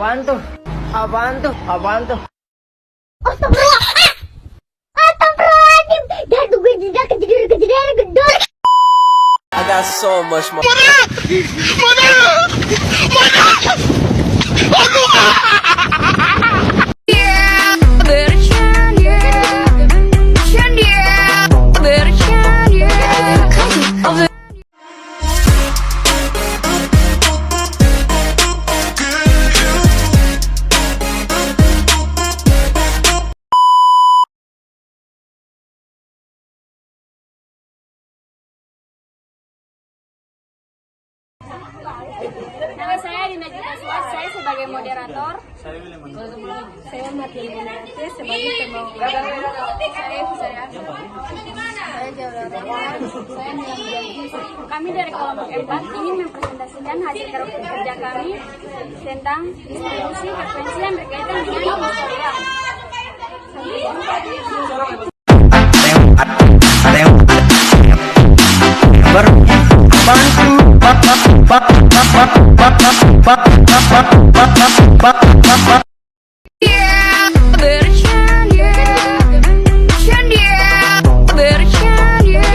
Apaan tuh? Apaan tuh? Apaan tuh? Astagfirullah. Astagfirullahaladzim. Dah tuh gue tidak gedor. I got so much more. Nama saya Dina Jutaswas, saya sebagai moderator. Saya Martin Munarti sebagai pembawa. Saya Jawa. Saya Mianji. Kami dari kelompok 4 ingin mempresentasikan hasil kerja kami tentang distribusi frekuensi yang berkaitan dengan histogram.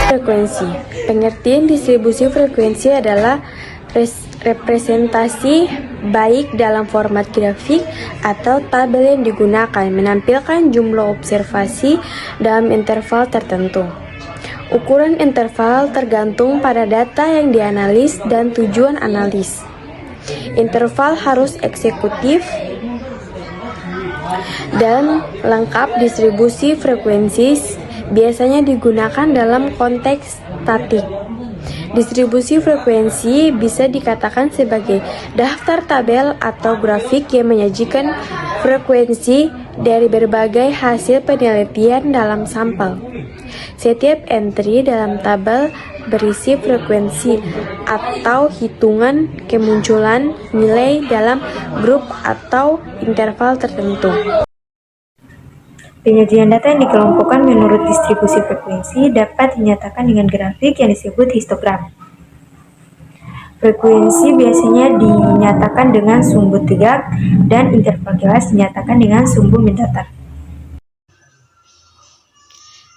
Frekuensi. Pengertian distribusi frekuensi adalah representasi baik dalam format grafik atau tabel yang digunakan menampilkan jumlah observasi dalam interval tertentu. Ukuran interval tergantung pada data yang dianalis dan tujuan analis. Interval harus eksekutif dan lengkap. Distribusi frekuensi biasanya digunakan dalam konteks statik. Distribusi frekuensi bisa dikatakan sebagai daftar tabel atau grafik yang menyajikan frekuensi dari berbagai hasil penelitian dalam sampel. Setiap entry dalam tabel berisi frekuensi atau hitungan kemunculan nilai dalam grup atau interval tertentu. Penyajian data yang dikelompokkan menurut distribusi frekuensi dapat dinyatakan dengan grafik yang disebut histogram. Frekuensi biasanya dinyatakan dengan sumbu tegak dan interval kelas dinyatakan dengan sumbu mendatar.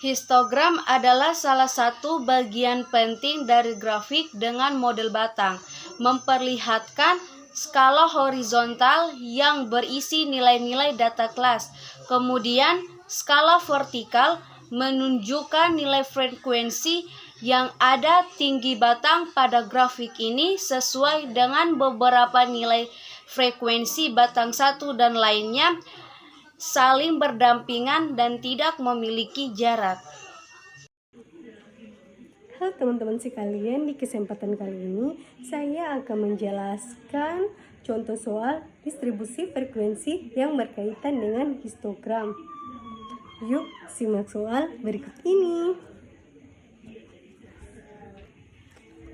Histogram adalah salah satu bagian penting dari grafik dengan model batang, memperlihatkan skala horizontal yang berisi nilai-nilai data kelas. Kemudian, skala vertikal menunjukkan nilai frekuensi yang ada. Tinggi batang pada grafik ini sesuai dengan beberapa nilai frekuensi batang satu dan lainnya saling berdampingan dan tidak memiliki jarak. Halo teman-teman sekalian, di kesempatan kali ini saya akan menjelaskan contoh soal distribusi frekuensi yang berkaitan dengan histogram. Yuk simak soal berikut ini.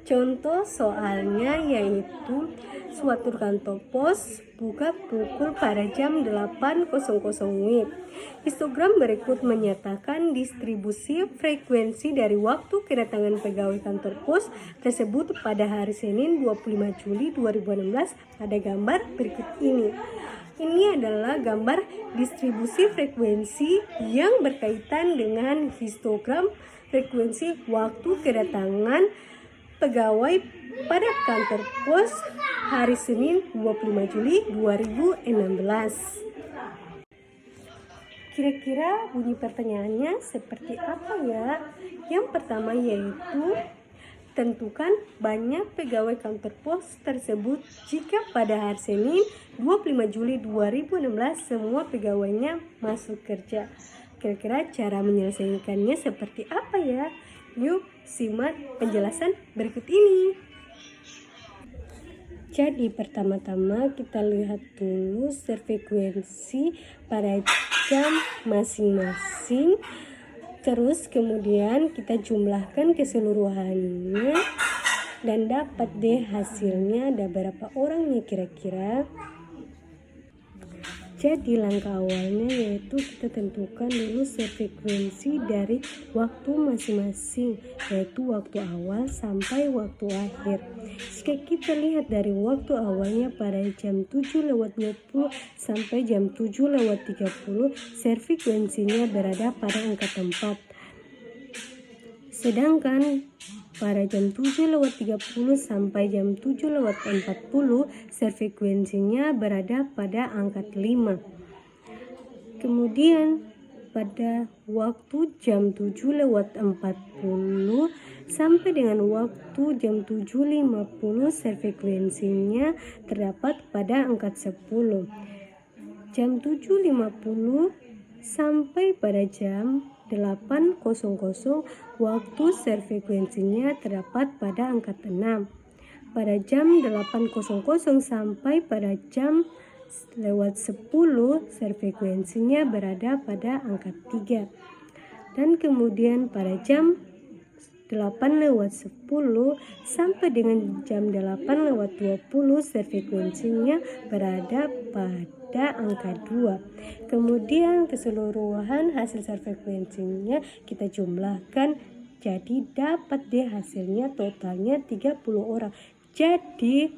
Contoh soalnya yaitu suatu kantor pos buka pukul pada jam 8.00 WIB. Histogram berikut menyatakan distribusi frekuensi dari waktu kedatangan pegawai kantor pos tersebut pada hari Senin 25 Juli 2016 pada gambar berikut ini. Ini adalah gambar distribusi frekuensi yang berkaitan dengan histogram frekuensi waktu kedatangan pegawai pada kantor pos hari Senin 25 Juli 2016. Kira-kira bunyi pertanyaannya seperti apa ya? Yang pertama yaitu tentukan banyak pegawai kantor pos tersebut jika pada hari Senin 25 Juli 2016 semua pegawainya masuk kerja. Kira-kira cara menyelesaikannya seperti apa ya? Yuk simak penjelasan berikut ini. Jadi pertama-tama kita lihat dulu frekuensi pada jam masing-masing. Terus kemudian kita jumlahkan keseluruhannya dan dapat deh hasilnya ada berapa orangnya kira-kira. Jadi langkah awalnya yaitu kita tentukan dulu frekuensi dari waktu masing-masing, yaitu waktu awal sampai waktu akhir. Jika kita lihat dari waktu awalnya pada jam 7:20 sampai jam 7:30, frekuensinya berada pada angka 4. Sedangkan pada jam 7:30 sampai jam 7:40 frekuensinya berada pada angka 5. Kemudian pada waktu jam 7:40 sampai dengan waktu jam 7:50 frekuensinya terdapat pada angka 10. Jam 7:50 sampai pada jam 8:00 waktu frekuensinya terdapat pada angka 6. Pada jam 8:00 sampai pada jam 10 frekuensinya berada pada angka 3. Dan kemudian pada jam 8:10 sampai dengan jam 8:20 frekuensinya berada pada angka 2. Kemudian keseluruhan hasil frekuensinya kita jumlahkan, jadi dapat deh hasilnya totalnya 30 orang. Jadi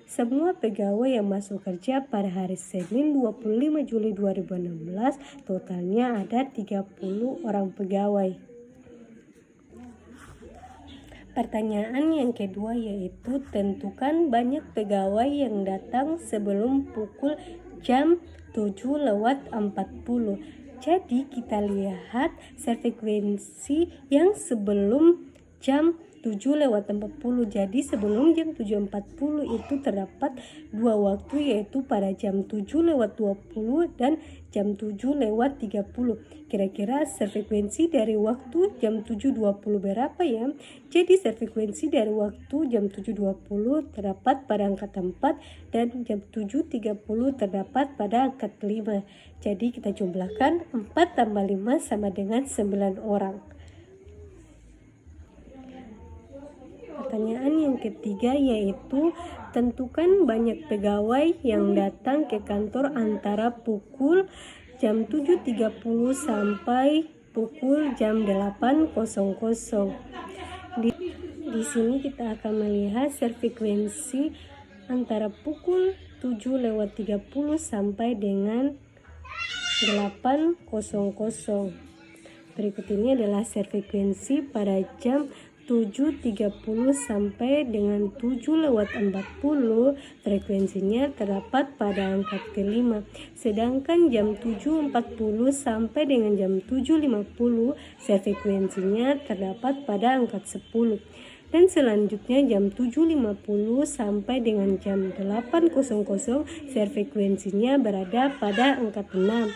semua pegawai yang masuk kerja pada hari Senin 25 Juli 2016 totalnya ada 30 orang pegawai. Pertanyaan yang kedua yaitu tentukan banyak pegawai yang datang sebelum pukul jam 7:40. Jadi kita lihat frekuensi yang sebelum jam 7:40. Jadi sebelum jam 7:40 itu terdapat dua waktu, yaitu pada jam 7:20 dan jam 7:30. Kira-kira frekuensi dari waktu jam 7:20 berapa ya? Jadi frekuensi dari waktu jam 7:20 terdapat pada angka 4 dan jam 7:30 terdapat pada angka 5. Jadi kita jumlahkan 4 tambah 5 sama dengan 9 orang. Pertanyaan yang ketiga yaitu tentukan banyak pegawai yang datang ke kantor antara pukul jam 7:30 sampai pukul jam 8:00. Di sini kita akan melihat frekuensi antara pukul 7:30 sampai dengan 8:00. Berikut ini adalah frekuensi pada jam 7:30 sampai dengan 7:40, frekuensinya terdapat pada angka 5. Sedangkan jam 7:40 sampai dengan jam 7:50, frekuensinya terdapat pada angka 10. Dan selanjutnya jam 7:50 sampai dengan jam 8:00, frekuensinya berada pada angka 6.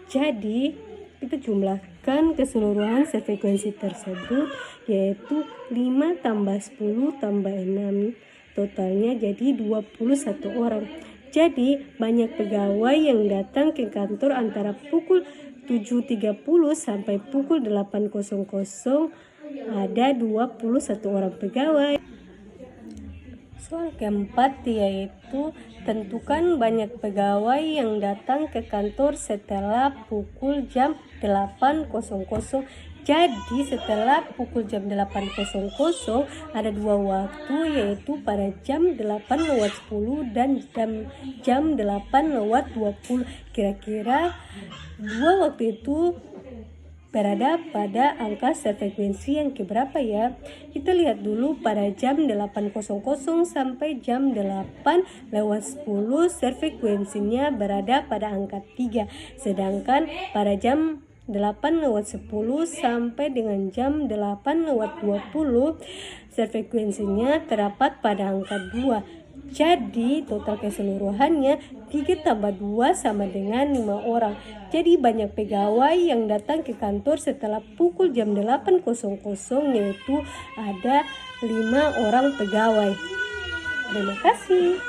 Jadi kita jumlahkan keseluruhan frekuensi tersebut yaitu 5 tambah 10 tambah 6, totalnya jadi 21 orang. Jadi banyak pegawai yang datang ke kantor antara pukul 7:30 sampai pukul 8:00, ada 21 orang pegawai. Soal keempat yaitu tentukan banyak pegawai yang datang ke kantor setelah pukul jam 8:00. Jadi setelah pukul jam 8:00 ada dua waktu, yaitu pada jam 8:10 dan jam 8:20. Kira-kira dua waktu itu berada pada angka frekuensi yang keberapa ya? Kita lihat dulu pada jam 8:00 sampai jam 8:10 frekuensinya berada pada angka 3. Sedangkan pada jam 8:10 sampai dengan jam 8:20 frekuensinya terdapat pada angka 2. Jadi total keseluruhannya 3 tambah 2 sama dengan 5 orang. Jadi banyak pegawai yang datang ke kantor setelah pukul jam 8:00, yaitu ada 5 orang pegawai. Terima kasih.